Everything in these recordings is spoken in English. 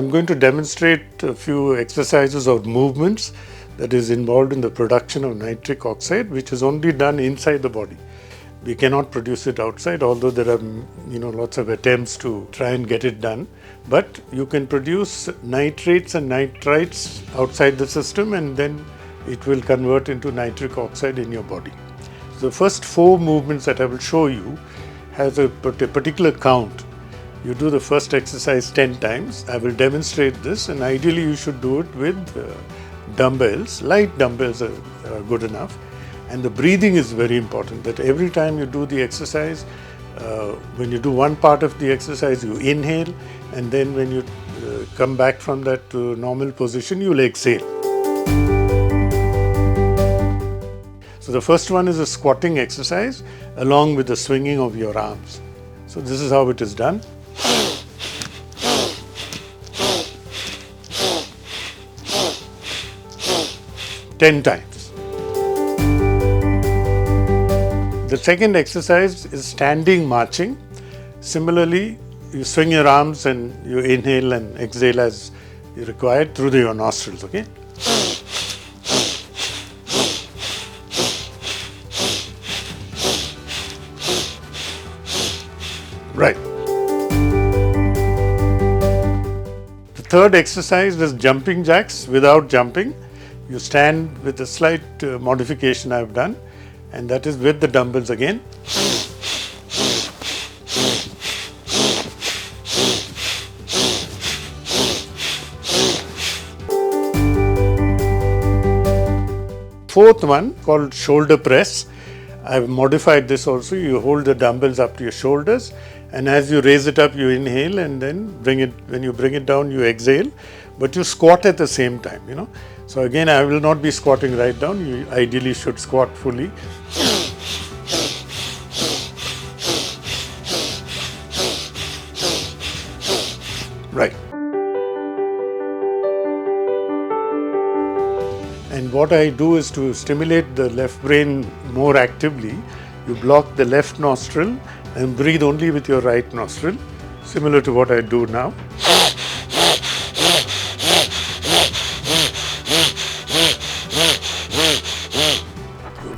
I'm going to demonstrate a few exercises or movements that is involved in the production of nitric oxide, which is only done inside the body. We cannot produce it outside, although there are lots of attempts to try and get it done. But you can produce nitrates and nitrites outside the system, and then it will convert into nitric oxide in your body. So the first 4 movements that I will show you has a particular count. You do the first exercise 10 times. I will demonstrate this, and ideally you should do it with dumbbells. Light dumbbells are good enough. And the breathing is very important, that every time you do the exercise, when you do one part of the exercise, you inhale, and then when you come back from that normal position, you'll exhale. So the first one is a squatting exercise along with the swinging of your arms. So this is how it is done. Ten times. The second exercise is standing marching. Similarly, you swing your arms and you inhale and exhale as you require through your nostrils, okay? Right. The third exercise is jumping jacks without jumping. You stand with a slight modification I've done, and that is with the dumbbells again. Fourth one, called shoulder press. I've modified this also. You hold the dumbbells up to your shoulders, and as you raise it up, you inhale, and then when you bring it down, you exhale, but you squat at the same time, So again, I will not be squatting right down. You ideally should squat fully. Right. And what I do is to stimulate the left brain more actively. You block the left nostril and breathe only with your right nostril, similar to what I do now.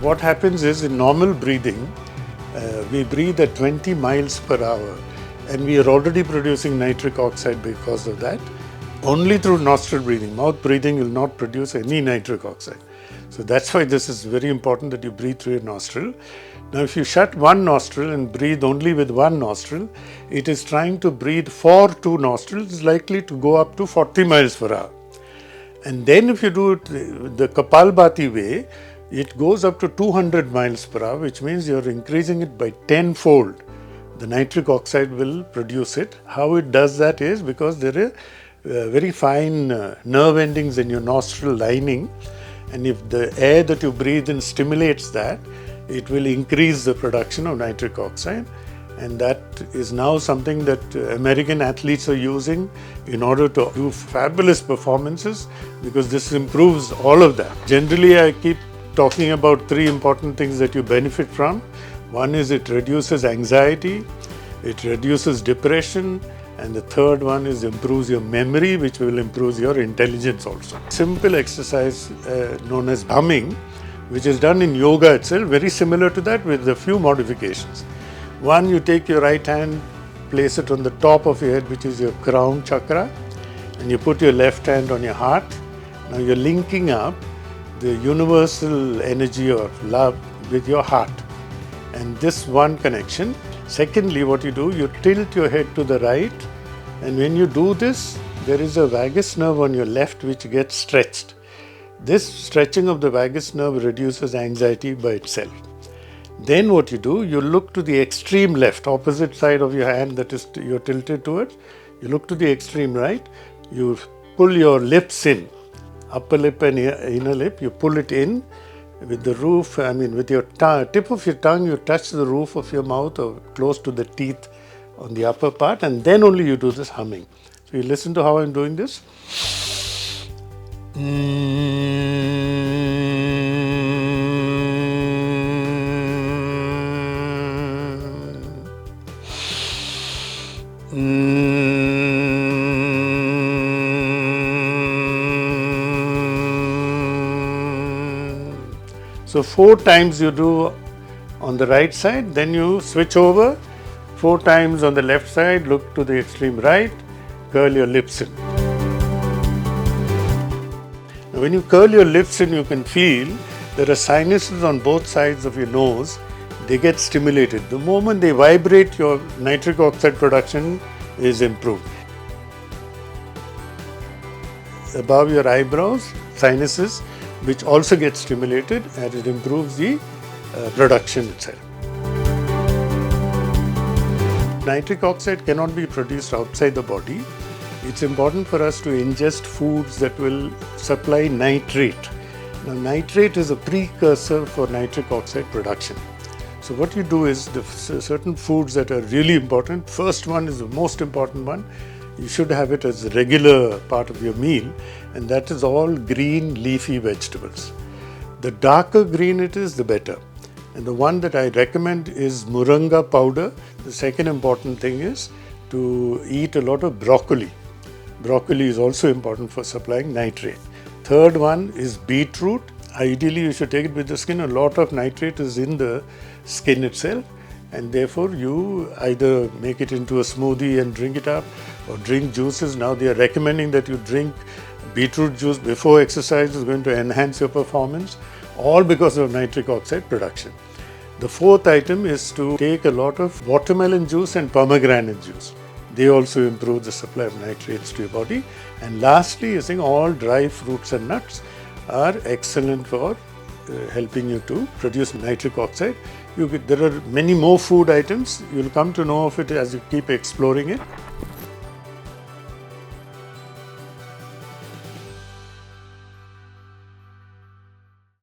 What happens is, in normal breathing, we breathe at 20 miles per hour, and we are already producing nitric oxide because of that. Only through nostril breathing. Mouth breathing will not produce any nitric oxide. So that's why this is very important, that you breathe through your nostril. Now, if you shut one nostril and breathe only with one nostril, it is trying to breathe for 2 nostrils, is likely to go up to 40 miles per hour. And then if you do it the Kapalbati way, it goes up to 200 miles per hour, which means you're increasing it by 10-fold. The nitric oxide will produce it. How it does that is because there are very fine nerve endings in your nostril lining, and if the air that you breathe in stimulates that, it will increase the production of nitric oxide. And that is now something that American athletes are using in order to do fabulous performances, because this improves all of that. Generally, I keep talking about 3 important things that you benefit from. One is it reduces anxiety, it reduces depression, and the third one is improves your memory, which will improve your intelligence also. Simple exercise known as humming, which is done in yoga itself, very similar to that with a few modifications. One, you take your right hand, place it on the top of your head, which is your crown chakra, and you put your left hand on your heart. Now you're linking up the universal energy of love with your heart, and this one connection. Secondly, what you do, you tilt your head to the right, and when you do this, there is a vagus nerve on your left which gets stretched. This stretching of the vagus nerve reduces anxiety by itself. Then what you do, you look to the extreme left, opposite side of your hand that is you're tilted towards. You look to the extreme right, you pull your lips in, upper lip and inner lip, you pull it in with the roof, with your tip of your tongue, you touch the roof of your mouth or close to the teeth on the upper part, and then only you do this humming. So you listen to how I'm doing this. So 4 times you do on the right side, then you switch over, 4 times on the left side, look to the extreme right, curl your lips in. Now when you curl your lips in, you can feel there are sinuses on both sides of your nose. They get stimulated. The moment they vibrate, your nitric oxide production is improved. Above your eyebrows, sinuses, which also get stimulated, and it improves the production itself. Nitric oxide cannot be produced outside the body. It's important for us to ingest foods that will supply nitrate. Now, nitrate is a precursor for nitric oxide production. So what you do is, the certain foods that are really important, first one is the most important one. You should have it as a regular part of your meal, and that is all green leafy vegetables. The darker green it is, the better. And the one that I recommend is moringa powder. The second important thing is to eat a lot of broccoli. Broccoli is also important for supplying nitrate. Third one is beetroot. Ideally, you should take it with the skin. A lot of nitrate is in the skin itself, and therefore you either make it into a smoothie and drink it up, or drink juices. Now they are recommending that you drink beetroot juice before exercise. Is going to enhance your performance, all because of nitric oxide production. The fourth item is to take a lot of watermelon juice and pomegranate juice. They also improve the supply of nitrates to your body. And lastly, I think all dry fruits and nuts are excellent for helping you to produce nitric oxide. There are many more food items. You'll come to know of it as you keep exploring it.